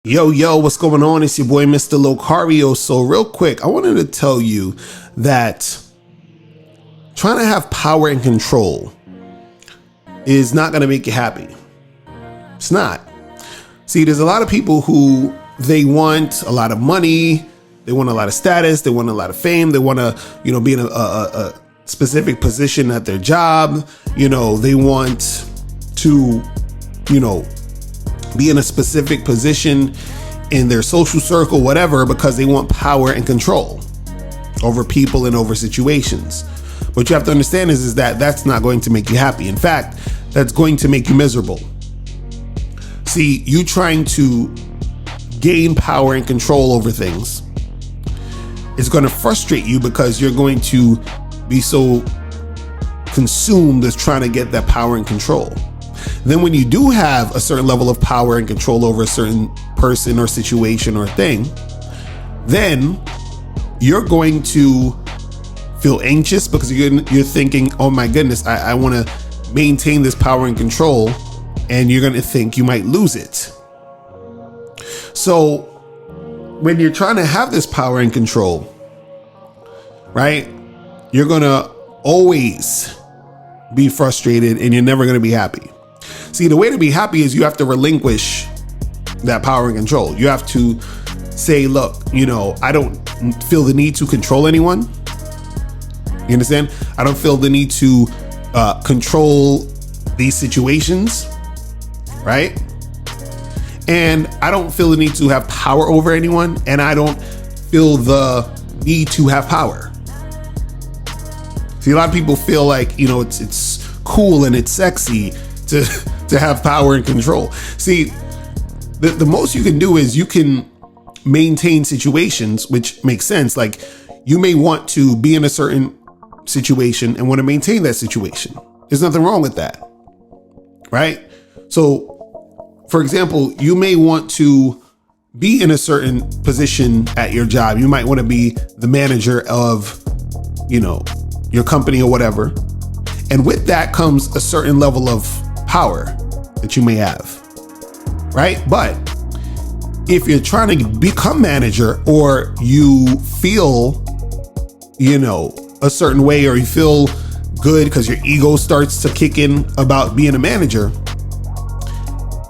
Yo, what's going on? It's your boy, Mr. Locario. So real quick, I wanted to tell you that trying to have power and control is not going to make you happy. It's not. See, there's a lot of people who they want a lot of money. They want a lot of status. They want a lot of fame. They want to, be in a specific position at their job. They want to, be in a specific position in their social circle, whatever, because they want power and control over people and over situations. What you have to understand is that that's not going to make you happy. In fact, that's going to make you miserable. See, you trying to gain power and control over things is going to frustrate you because you're going to be so consumed as trying to get that power and control. Then when you do have a certain level of power and control over a certain person or situation or thing, then you're going to feel anxious because you're thinking, oh my goodness, I want to maintain this power and control, and you're going to think you might lose it. So when you're trying to have this power and control, right, you're going to always be frustrated and you're never going to be happy. See, the way to be happy is you have to relinquish that power and control. You have to say, look, I don't feel the need to control anyone. You understand? I don't feel the need to control these situations, right? And I don't feel the need to have power over anyone, and I don't feel the need to have power. See, a lot of people feel like, it's cool and it's sexy to have power and control. See, the most you can do is you can maintain situations, which makes sense. Like, you may want to be in a certain situation and want to maintain that situation. There's nothing wrong with that, right? So, for example, you may want to be in a certain position at your job. You might want to be the manager of, your company or whatever. And with that comes a certain level of power that you may have, right? But if you're trying to become manager, or you feel, a certain way, or you feel good because your ego starts to kick in about being a manager,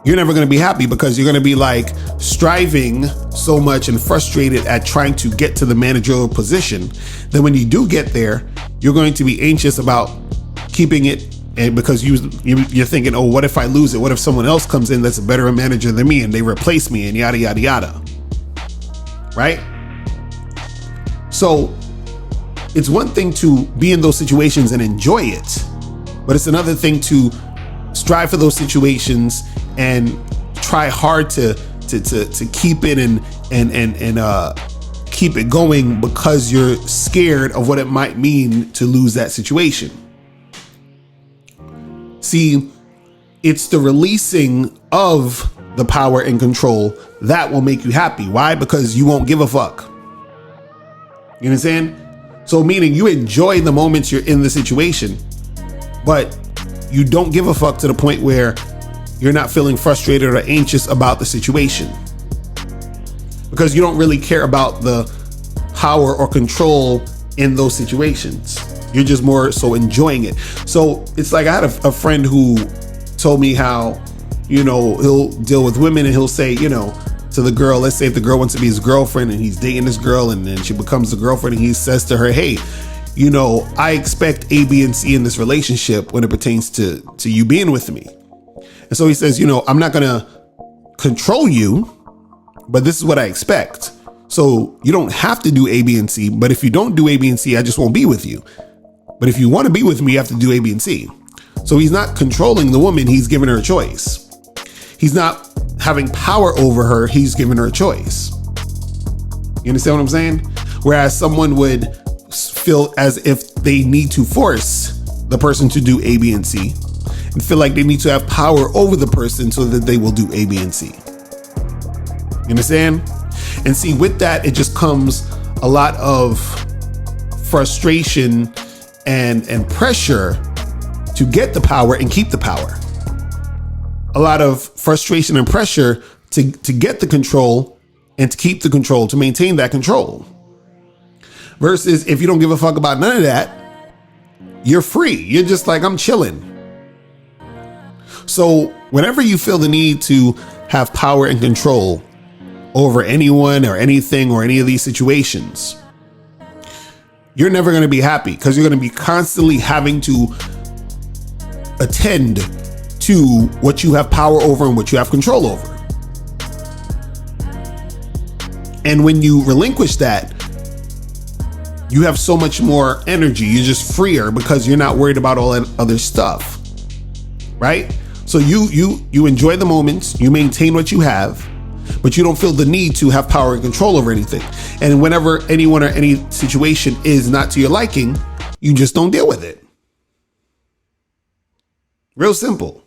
you're never going to be happy because you're going to be like striving so much and frustrated at trying to get to the managerial position. Then when you do get there, you're going to be anxious about keeping it. And because you're thinking, oh, what if I lose it? What if someone else comes in that's a better manager than me and they replace me and yada, yada, yada. Right? So it's one thing to be in those situations and enjoy it, but it's another thing to strive for those situations and try hard to keep it and keep it going because you're scared of what it might mean to lose that situation. See, it's the releasing of the power and control that will make you happy. Why? Because you won't give a fuck. You understand? So meaning you enjoy the moments you're in the situation, but you don't give a fuck to the point where you're not feeling frustrated or anxious about the situation. Because you don't really care about the power or control in those situations. You're just more so enjoying it. So it's like I had a friend who told me how, he'll deal with women and he'll say, to the girl, let's say if the girl wants to be his girlfriend and he's dating this girl and then she becomes the girlfriend, and he says to her, hey, I expect A, B, and C in this relationship when it pertains to you being with me. And so he says, I'm not going to control you, but this is what I expect. So you don't have to do A, B, and C, but if you don't do A, B, and C, I just won't be with you. But if you want to be with me, you have to do A, B, and C. So he's not controlling the woman. He's giving her a choice. He's not having power over her. He's giving her a choice. You understand what I'm saying? Whereas someone would feel as if they need to force the person to do A, B, and C, and feel like they need to have power over the person so that they will do A, B, and C. You understand? And see, with that, it just comes a lot of frustration and pressure to get the power and keep the power. A lot of frustration and pressure to get the control and to keep the control, to maintain that control. Versus if you don't give a fuck about none of that, you're free. You're just like, I'm chilling. So whenever you feel the need to have power and control over anyone or anything or any of these situations, you're never going to be happy, because you're going to be constantly having to attend to what you have power over and what you have control over. And when you relinquish that, you have so much more energy. You're just freer because you're not worried about all that other stuff, right? So you enjoy the moments, you maintain what you have, but you don't feel the need to have power and control over anything. And whenever anyone or any situation is not to your liking, you just don't deal with it. Real simple.